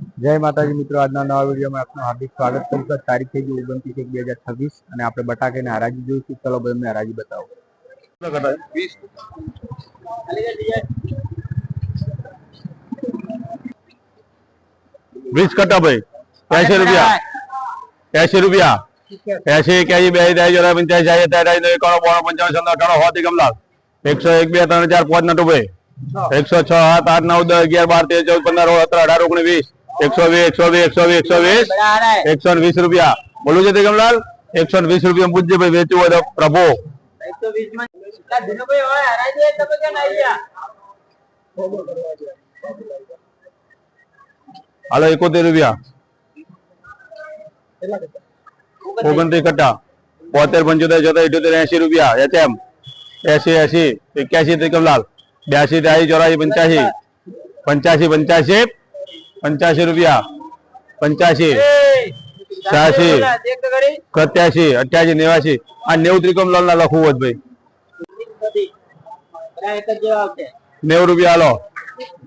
જય માતાજી મિત્રો, આજના નવા વિડીયોમાં આપનું હાર્દિક સ્વાગત કરું છું। તારીખ થઈ ગઈ 29/1/2026 અને આપણે બટાકાની હરાજી જોઈશું। ચલો ભાઈ, અમને હરાજી બતાવો। 20 कटा भाई 80 रुपया 80 रुपया 80 કેજી 2 85 55 હોતી કમલા 101 2 3 4 5 નટુ ભાઈ 106 7 8 9 10 11 12 13 14 15 16 17 18 19 120 120 રૂપિયા બોલું છે તે કમલાલ 120 રૂપિયા પૂછજે ભાઈ, વેચવું હોય તો પ્રભુ 120 માં ધીનુભાઈ હવે હરાઈ દે તમે કે નહીં યાર। હાલો 71 રૂપિયા 29 કટ્ટા 72 75 78 80 રૂપિયા એચએમ 80 80 81 ત્રિકમલાલ 82 83 84 85 85 રૂપિયા 85 86 87 88 89 આ 90 ત્રિકમલાલ ના લખવું હોત ભાઈ 90 રૂપિયા હાલો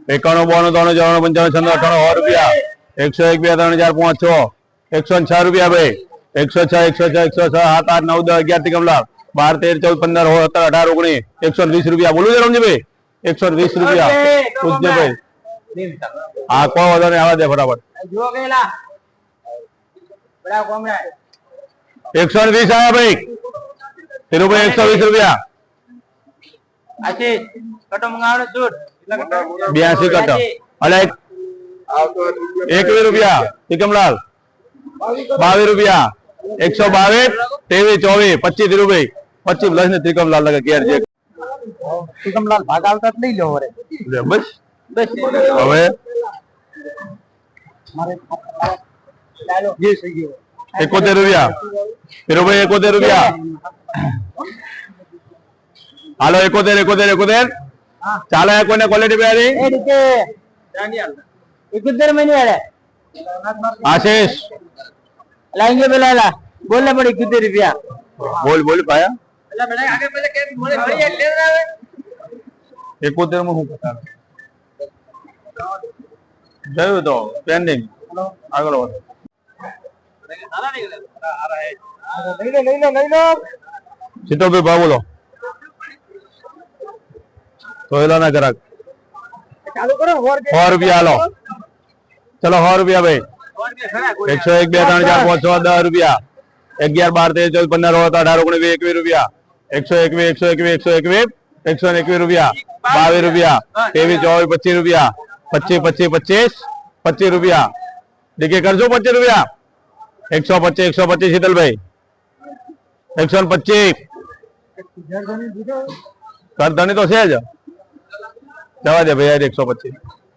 91 92 93 94 55 56 98 101 2 3 4 5 6 106 રૂપિયા ભાઈ 106 106 106 7 8 9 10 11 ત્રિકમલાલ 12 13 14 15 16 17 18 19 120 રૂપિયા બોલું છે રમજીભાઈ 120 રૂપિયા પૂછજે ભાઈ। હા કોઈ વાંધો નહીં, આવા દે ફટાફટ 120 આયા ભાઈ ધીરુભાઈ 120 રૂપિયા 82 કટો અલે 21 રૂપિયા ત્રિકમલાલ 22 રૂપિયા 122 23 24 25 ધીરુભાઈ 25 પ્લસ ને ત્રિકમલાલ લગે ઘેર જે ત્રિકમલાલ ભાગ આવતા જ લઈ લો હવે બસ બસ હવે મારે જે થઈ ગયો 71 રૂપિયા ધીરુભાઈ 71 રૂપિયા હાલો 71 71 71 ચાલે કોઈને ક્વોલિટી બેરી એ રીતે 71 મહિને આલે આશીષ લાઈંગે બેલા બોલ ને પડી 71 રૂપિયા બોલ બોલ પાયા એટલે બેટા આગે પેલે કે મોડે ભરી લે આવે 71 માં હું પતા જયું તો પેન્ડિંગ આગળ વધો સારા નીકળે લઈ લો સીતોભાઈ ભાવ બોલો સોયલા ના ગ્રાહક ચાલુ કરો 100 રૂપિયા હાલો ચલો 100 રૂપિયા ભાઈ 101 2 3 4 5 6 10 રૂપિયા 11 12 13 14 15 18 19 20 21 રૂપિયા 121 121 રૂપિયા 22 રૂપિયા 23 24 25 રૂપિયા 25 25 25 રૂપિયા દેખે કરજો 25 રૂપિયા 125 શીતલભાઈ 125 કરધણી તો છે જ જવા દે ભાઈ 125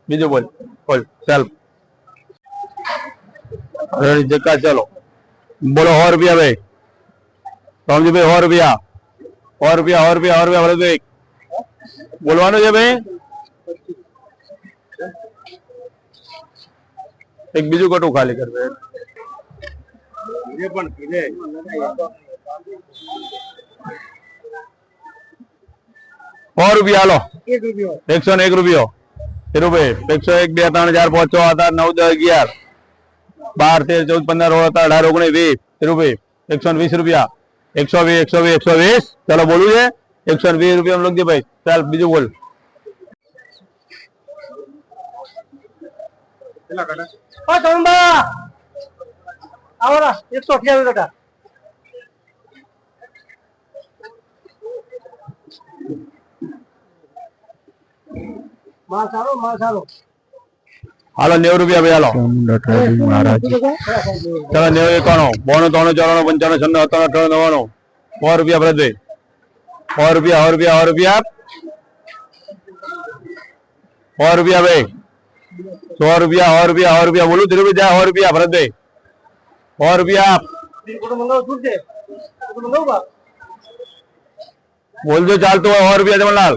બીજું બોલ બોલ ચાલ જગ્યા ચાલો બોલો 100 રૂપિયા ભાઈ રામજીભાઈ 100 રૂપિયા 100 રૂપિયા 100 રૂપિયા 100 રૂપિયા ભરતભાઈ બોલવાનું છે ભાઈ એક બીજું કટું ખાલી કર ભાઈ 100 રૂપિયા હાલો 101 રૂપિયો ધીરુભાઈ 101 2 3 4 5 6 7 8 9 10 11 12 13 14 15 16 17 18 19 20 ધીરુભાઈ 120 રૂપિયા 120 120 ચાલો બોલું છે 120 રૂપિયા લખજે ભાઈ ચાલ બીજું બોલ ઓ તંબા આવરા 128 ટકા માં સારો હાલો 90 રૂપિયા ભાઈ હાલો ચાલો 90 91 92 93 94 55 56 97 88 100 રૂપિયા ભરતભાઈ 100 રૂપિયા 100 રૂપિયા ભાઈ 100 રૂપિયા 100 રૂપિયા બોલું ધીરુભાઈ જા 100 રૂપિયા ભરતભાઈ 100 રૂપિયા બોલજો ચાલતું હોય 100 રૂપિયા જમણલાલ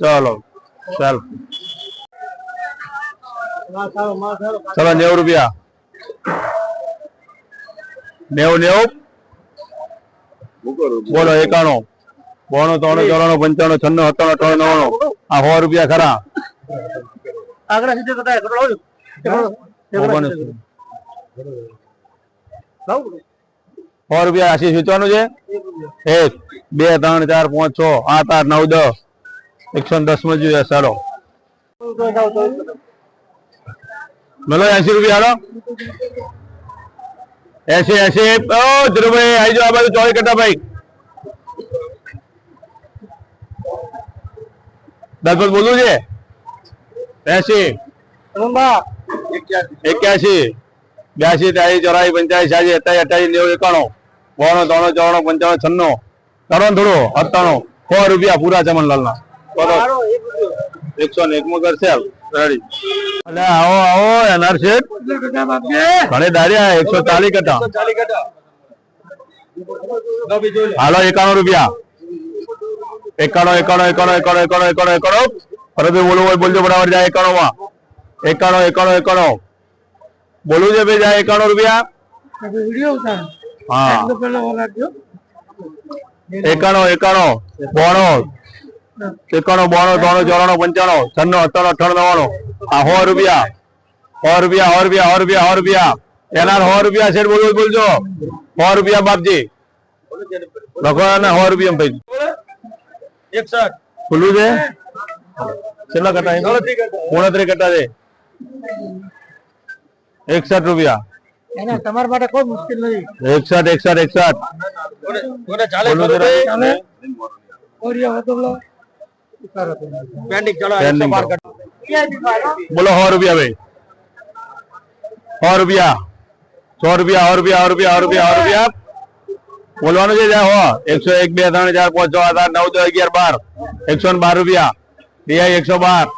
ચાલો ચાલ ચલો 90 રૂપિયા 90 બોલો 91 92 93 94 95 96 97 98 99 આ 100 રૂપિયા ખરા આગળ સીધે કરતા ઓગણસી. 100 રૂપિયા આશીષ વેચવાનું છે. 1 2 3 4 5 6 8 8 9 10 110 માં જોઈએ સારો મેલો 80 રૂપિયા હાલો 80 ઓ ધીરુભાઈ આવી જાઓ આ બાજુ 24 કટા ભાઈ 10 બોલવું છે 80 81 82 83 84 85 86 87 88 90 91 92 93 94 95 96 કરો થોડું 97 100 રૂપિયા પૂરા ચમનલાલ ના 101 માં કરશે રેડી એટલે આવો આવો એનઆર શેઠ ઘણી દારિયા 140 કટા હાલો 91 રૂપિયા 91 ફરતે બોલવું હોય બોલજો બરાબર જાય 91 માં 91 બોલવું છે ભાઈ જાય 91 રૂપિયા હા 91 92 95 96 97 98 આ 100 રૂપિયા 100 રૂપિયા એના 100 રૂપિયા શેઠ બોલવું બોલજો 100 રૂપિયા બાપજી લખો ને 100 રૂપિયા ભાઈ 61 ખુલ્લું છે કેટલા કટા 29 કટા છે 61 રૂપિયા તમારા માટે કોઈ મુશ્કેલ નથી 61 બોલો 100 રૂપિયા ભાઈ 100 રૂપિયા 100 રૂપિયા બોલવાનું છે 101 2 3 4 5 6 7 8 9 10 11 12 112 રૂપિયા DI 112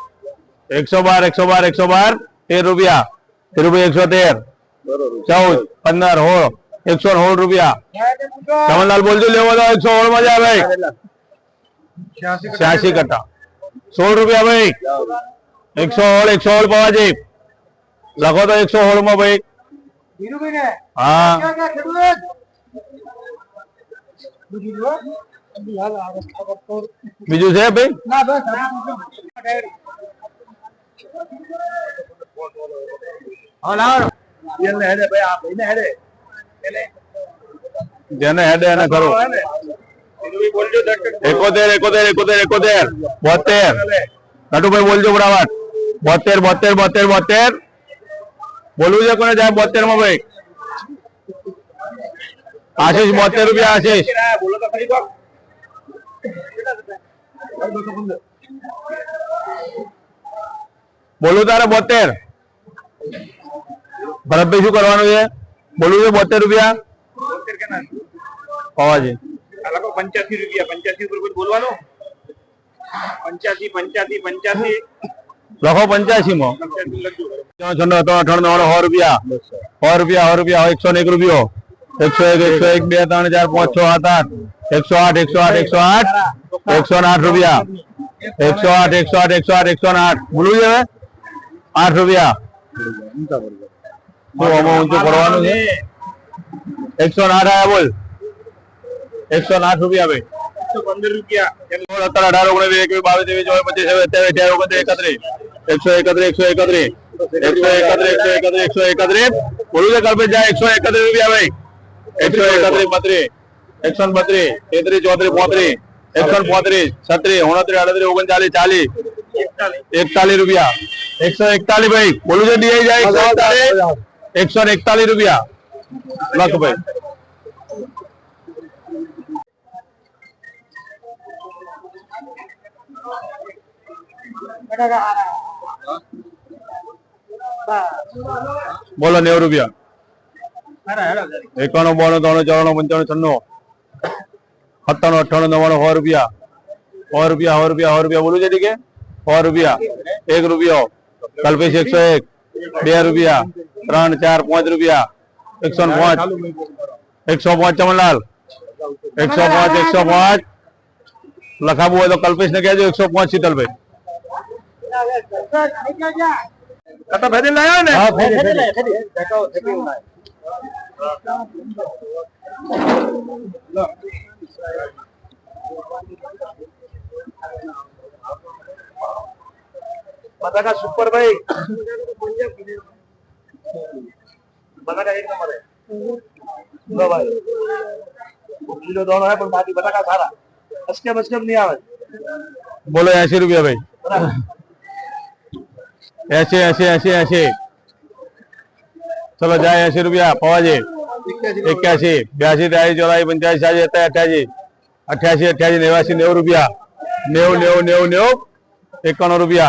13 રૂપિયા ધીરુભાઈ 113 14 15 16 રૂપિયા ચમનલાલ બોલજો લેવો તો 116 માં જાય ભાઈ 86 કટા 16 રૂપિયા ભાઈ 116 પાવાજી લખો તો 116 માં ભાઈ હા બીજું છે ભાઈ જેને હેડે એને કરો 71 72 નટુભાઈ બોલજો બરાબર 72 બોલવું છે કોને જાય 72 માં ભાઈ આશીષ 72 રૂપિયા આશીષ બોલું તારે 72 ભરતભાઈ શું કરવાનું છે બોલવું છે 72 રૂપિયા પવાજી 85 રૂપિયા 85 ઉપર બોલવાનું 85 લખો 85 માં 100 રૂપિયા 101 રૂપિયો 101 2 3 4 5 6 7 8 108 રૂપિયા 108 બોલવું છે હવે 8 રૂપિયા ઊંચું પડવાનું છે 108 આયા બોલ 108 રૂપિયા ભાઈ 115 રૂપિયા 17 18 19 22 131 બોલું છે કલ્પેશ જાય 131 રૂપિયા ભાઈ 131 32 132 33 34 35 135 36 37 38 39 40 41 રૂપિયા 141 ભાઈ બોલું છે ડીઆઈ જાય 141 રૂપિયા લખ ભાઈ બોલો 90 રૂપિયા 91 92 93 94 95 96 97 98 99 100 રૂપિયા 100 રૂપિયા બોલું છે ઠીક છે 100 રૂપિયા 1 રૂપિયો કલ્પેશ 101 2 રૂપિયા 3 4 5 રૂપિયા 105 105 ચમનલાલ 105 લખાવું હોય તો કલ્પેશ ને કહેજો 105 શીતલભાઈ કટા ફેરી લાયા ને હા ફેરી बटाका सुपर भाई बटाका एक नंबर है लो भाई किलो दोनों है पर बाकी बटाका सारा अस्के नहीं आवे बोलो 80 रुपया भाई। ऐसे ऐसे ऐसे ऐसे चलो जाए 80 रुपया पवाजी 81 82 83 84 85 86 88 88 89 90 रुपया 90 90 90 90 51 रुपया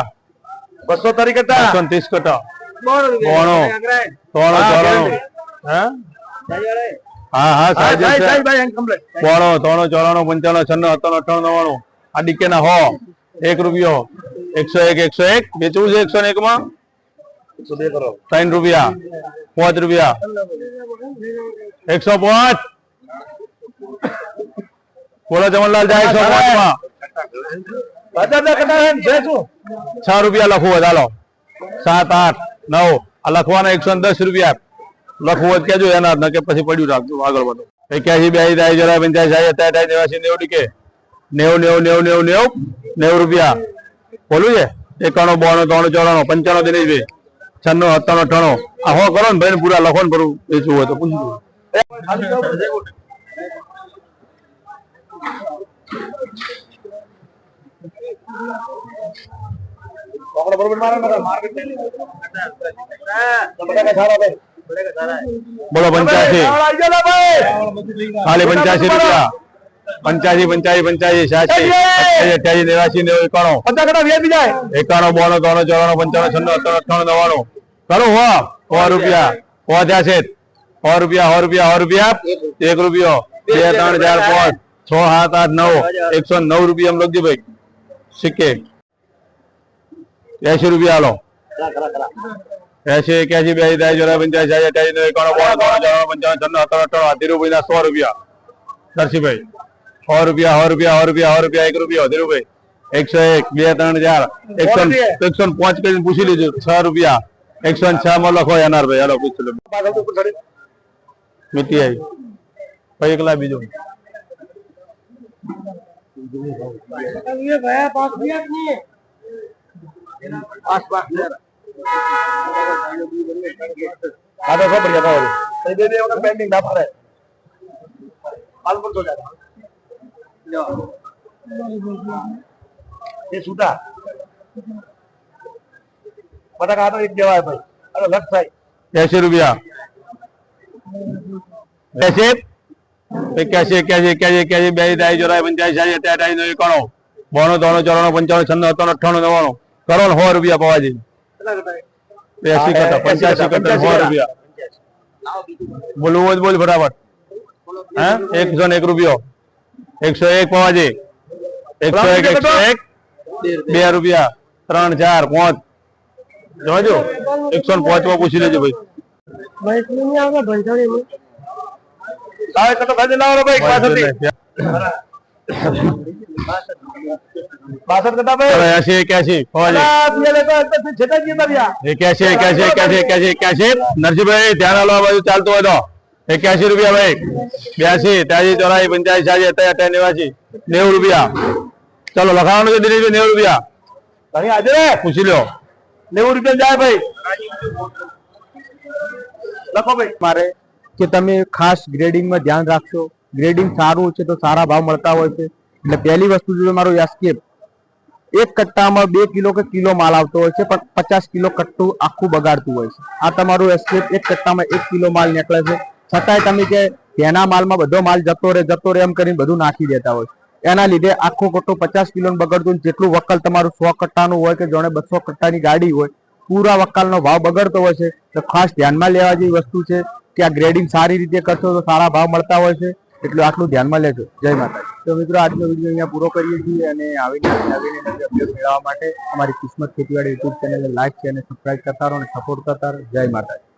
230 कटा 230 कटा બોણું બોણું. તોણો ચોરાણું હા હા હા સાહેબ भाई कंप्लीट બોણો તોણો ચોરાણું 55 56 57 58 99 આ ડીકે ના 100 1 રૂપિયો 101 101 બેચવું છે 101 માં तो दे करो 3 रुपया 5 रुपया 105 बोलो जमनलाल जाए 105 માં बटाका कटा है जैसो 6 रुपया લખવું હોય ચાલો 7 8 9 આ લખવાના 110 રૂપિયા લખવું હોય કેજો એના ન કે પછી પડ્યું રાખજો આગળ વધો 81 82 85 87 88 90 કે 90 90 90 90 90 રૂપિયા બોલું છે 91 92 93 94 95 દિનેશભાઈ 96 97 98 આ હો કરો ને ભાઈ પૂરા લખો ને ભરું વેચવું હોય તો પૂછજો पकड़ो बरोबर मारो मेरा मार के बटाका सारा भाई બોલો 85 आई जा भाई खाली 85 રૂપિયા 85 85 85 86 88 88 89 91 बटाका कटा वीआईपी जाए 91 92 93 94 55 56 97 98 98 કરો હો 100 રૂપિયા 85 100 રૂપિયા 100 રૂપિયા 100 રૂપિયા 1 રૂપિયો 2 3 4 5 6 7 8 9 109 રૂપિયા એમ લખજો ભાઈ સિક્કે 80 રૂપિયા હાલો 80 81 82 83 84 85 91 92 93 95 56 57 58 ધીરુભાઈ 100 રૂપિયા દર્શીભાઈ 100 રૂપિયા 100 રૂપિયા 100 રૂપિયા 100 રૂપિયા 1 રૂપિયો ધીરુભાઈ 101 2 3 4 105 કરીને પૂછી લીધું 6 રૂપિયા 106 માં લખો એનઆર ભાઈ હાલો પૂછી લો મીઠી આવી ભાઈ એકલા બીજો ये भैया पास भी नहीं है आसपास आधा सब बढ़िया था सही दे दे अगर पेंडिंग ना पड़े आलमंड हो जाएगा ये सूटा बटाका तो एक जगह है भाई अरे लेफ्ट साइड 80 રૂપિયા 80 81 81 81 81 82 84 85 88 91 92 93 94 55 56 58 99 કરો ને 100 રૂપિયા પવાજી 80 કરતા 85 કરતા 100 રૂપિયા બોલવું હોય તો બોલ ફટાફટ હા 101 રૂપિયો 101 પવાજી 101 101 2 રૂપિયા 3 4 5 જોજો 105 માં પૂછી લેજો ભાઈ भाई इसमें नहीं आएगा भंसाली में लाओ तो भाई लाओ भाई 62 कटा भाई 80 81 पवाजी ये ले तो फिर छटा जी भैया 81 81 81 81 81 નરસિંહભાઈ ધ્યાન આલો આ બાજુ ચાલતું હોય તો 81 રૂપિયા ભાઈ 82 83 84 85 88 89 રૂપિયા ચલો લખાવાનું છે દિનેશભાઈ 90 રૂપિયા ભાઈ આજે પૂછી લો 90 રૂપિયા જાય ભાઈ લખો ભાઈ મારે કે તમે ખાસ ગ્રેડિંગમાં ધ્યાન રાખશો ગ્રેડિંગ સારું છે તો સારા ભાવ મળતા હોય છે એટલે પહેલી વસ્તુ જો તમારું એસ્કેપ એક કટ્ટામાં 2 કિલો કે કિલો માલ આવતો હોય છે પણ 50 કિલો કટ્ટું આખું બગાડતું હોય છે આ તમારું એસ્કેપ એક કટ્ટામાં 1 કિલો માલ નીકળે છે છતાંય તમે કે તેના માલમાં બધો માલ જતો રહે એમ કરીને બધું નાખી દેતા હોય એના લીધે આખો કટ્ટો 50 કિલોનું બગડતું જેટલું વક્કલ તમારું 100 કટ્ટાનું હોય કે જોડે 200 કટ્ટાની ગાડી હોય પૂરા વક્કલનો ભાવ બગડતો હોય છે તો ખાસ ધ્યાનમાં લેવા જેવી વસ્તુ છે કે આ ગ્રેડિંગ સારી રીતે કરશો તો સારા ભાવ મળતા હોય છે એટલે આટલું ધ્યાનમાં લેજો જય માતાજી તો મિત્રો આજનો વિડીયો અહીંયા પૂરો કરીએ છીએ અને આવીને નવી અપડેટ મેળવવા માટે અમારી કિસ્મત ખેતીવાડી યુટ્યુબ ચેનલને લાઈક છે અને સબસ્ક્રાઇબ કરતા રહો અને સપોર્ટ કરતા રહો જય માતાજી।